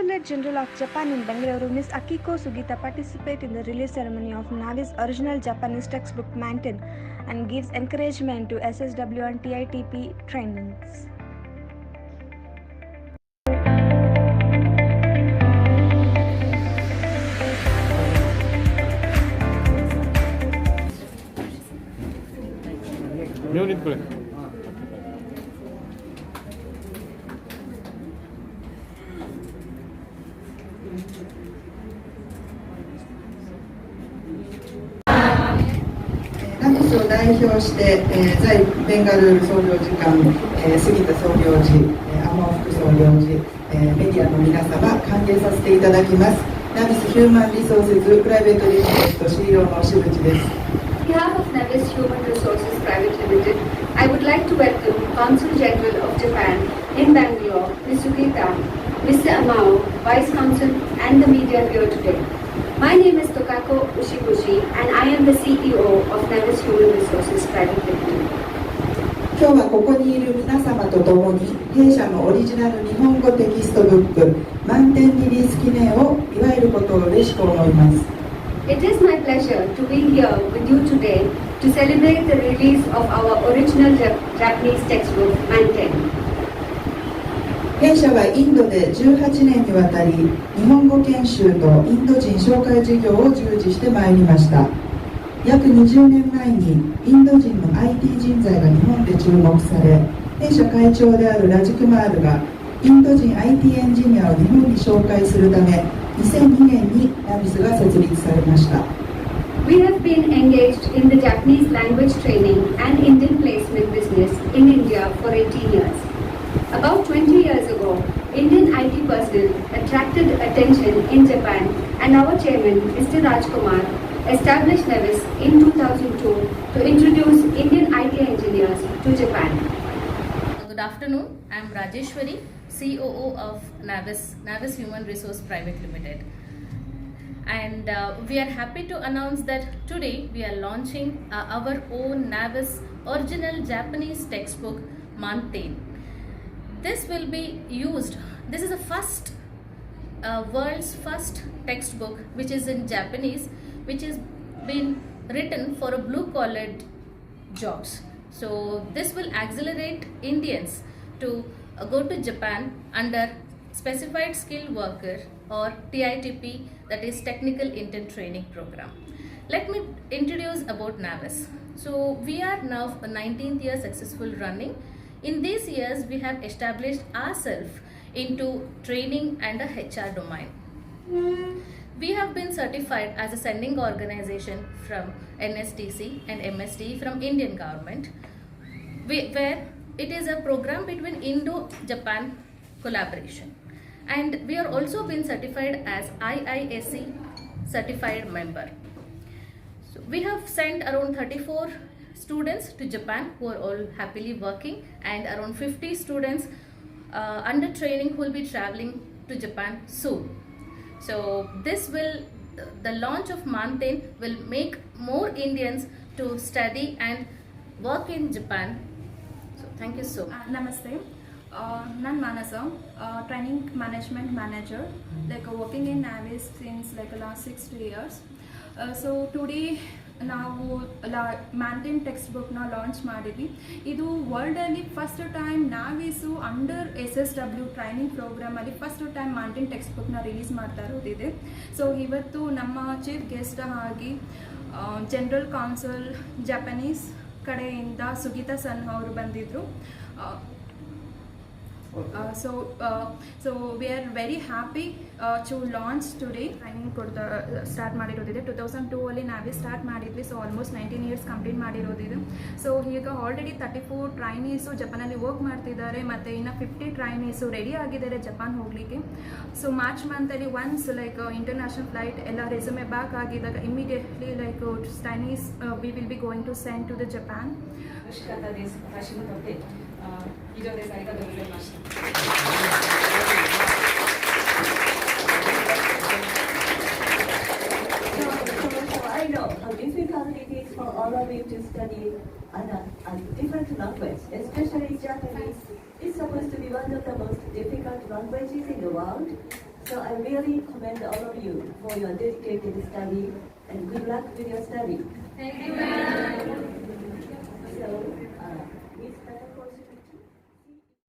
Consulate General of Japan in Bengaluru, Ms. Akiko Sugita, participates in the release ceremony of Navi's original Japanese textbook Manten and gives encouragement to SSW and TITP trainings.ナビスを代表して、在ベンガルール総領事館、杉田総領事、天尾副総領事、メディアの皆様、歓迎させていただきます。ナビスヒューマンリソーセズプライベートリミテッド CEO の押口です。On behalf of Navis Human Resources Private Limited, I would like to welcome Consul General of Japan in Bangalore, Ms. Sugita, Mr. Amao, Vice Consul, and the media here today. My name is Tokako Ushiguchi, and I am the CEO of Navis Human Resources Private Limited. 今日はここにいる皆様と共に弊社のオリジナル日本語テキストブック満点リリース記念を祝えることを嬉しく思います。It is my pleasure to be here with you today to celebrate the release of our original Japanese textbook, Manten. 弊社はインドで18年にわたり日本語研修とインド人紹介事業を従事してまいりました。約20年前にインド人の IT 人材が日本で注目され、弊社会長であるラジクマールがインド人 IT エンジニアを日本に紹介するため2002年にナビスが設立されました。 We have been engaged in the Japanese language training and Indian placement business in India for 18 years. About 20 years ago, Indian IT personnel attracted attention in Japan, and our chairman, Mr. Rajkumar, established Navis in 2002 to introduce Indian IT engineers to Japan. Good afternoon, I am Rajeshwari, COO of Navis Human Resource Private Limited. And we are happy to announce that today we are launching our own Navis original Japanese textbook, Manten. This will be used, this is the first, world's first textbook which is in Japanese, which has been written for a blue-collared jobs. So this will accelerate Indians to go to Japan under specified skilled worker or TITP, that is Technical Intern Training Program. Let me introduce about Navis. So we are now a 19th year successful running. In these years we have established ourselves into training and a HR domain. We have been certified as a sending organization from NSTC and MSD from Indian government, where it is a program between Indo-Japan collaboration. And we are also been certified as IISc certified member. So we have sent around 34 students to Japan who are all happily working, and around 50 students under training who will be traveling to Japan soon. So this will, the launch of Manten will make more Indians to study and work in Japan. So thank you so much. Namaste. Nan Manasa, training management manager, working in Navis since last 6 years. So today ನಾವು ಮ್ಯಾಂಟೇನ್ text ಬುಕ್ನ launch ಮಾಡಿದ್ವಿ. ಇದು ವರ್ಲ್ಡಲ್ಲಿ first time ನಾವಿಸು under SSW training ಪ್ರೋಗ್ರಾಮಲ್ಲಿ first time ಮ್ಯಾಂಟೇನ್ text ಬುಕ್ನ release ಮಾಡ್ತಾ ಇರೋದಿದೆ. ಸೊ ಇವತ್ತು ನಮ್ಮ ಚೀಫ್ ಗೆಸ್ಟ್ ಆಗಿ ಜನರಲ್ ಕೌನ್ಸಿಲ್ ಜಪಾನೀಸ್ ಕಡೆಯಿಂದ ಸುಗೀತಾ ಸನ್ ಅವರು ಬಂದಿದ್ದರು. So we are very happy to launch today. Training start ಮಾಡಿರೋದಿದೆ 2002 ಅಲ್ಲಿ ನಾವೇ ಸ್ಟಾರ್ಟ್ ಮಾಡಿದ್ವಿ. ಸೊ ಆಲ್ಮೋಸ್ಟ್ 19 ಇಯರ್ಸ್ ಕಂಪ್ಲೀಟ್ ಮಾಡಿರೋದಿದೆ. ಸೊ ಈಗ ಆಲ್ರೆಡಿ 34 ಟ್ರೈನೀಸು ಜಪಾನಲ್ಲಿ ವರ್ಕ್ ಮಾಡ್ತಿದ್ದಾರೆ, ಮತ್ತು ಇನ್ನು 50 ಟ್ರೈನೀಸು ರೆಡಿ ಆಗಿದ್ದಾರೆ ಜಪಾನ್ ಹೋಗಲಿಕ್ಕೆ. ಸೊ ಮಾರ್ಚ್ ಮಂತಲ್ಲಿ ಒನ್ಸ್ ಇಂಟರ್ನ್ಯಾಷನಲ್ ಫ್ಲೈಟ್ ಎಲ್ಲ ರೆಸ್ಯೂಮೆ ಬ್ಯಾಕ್ ಆಗಿದ್ದಾಗ immediately trainees we will be going to send to the Japan. 以上です。ありがとうございました。So I know how difficult it is for all of you to study a different language, especially Japanese. It's supposed to be one of the most difficult languages in the world. So I really commend all of you for your dedicated study and good luck with your study. Thank you, ma'am.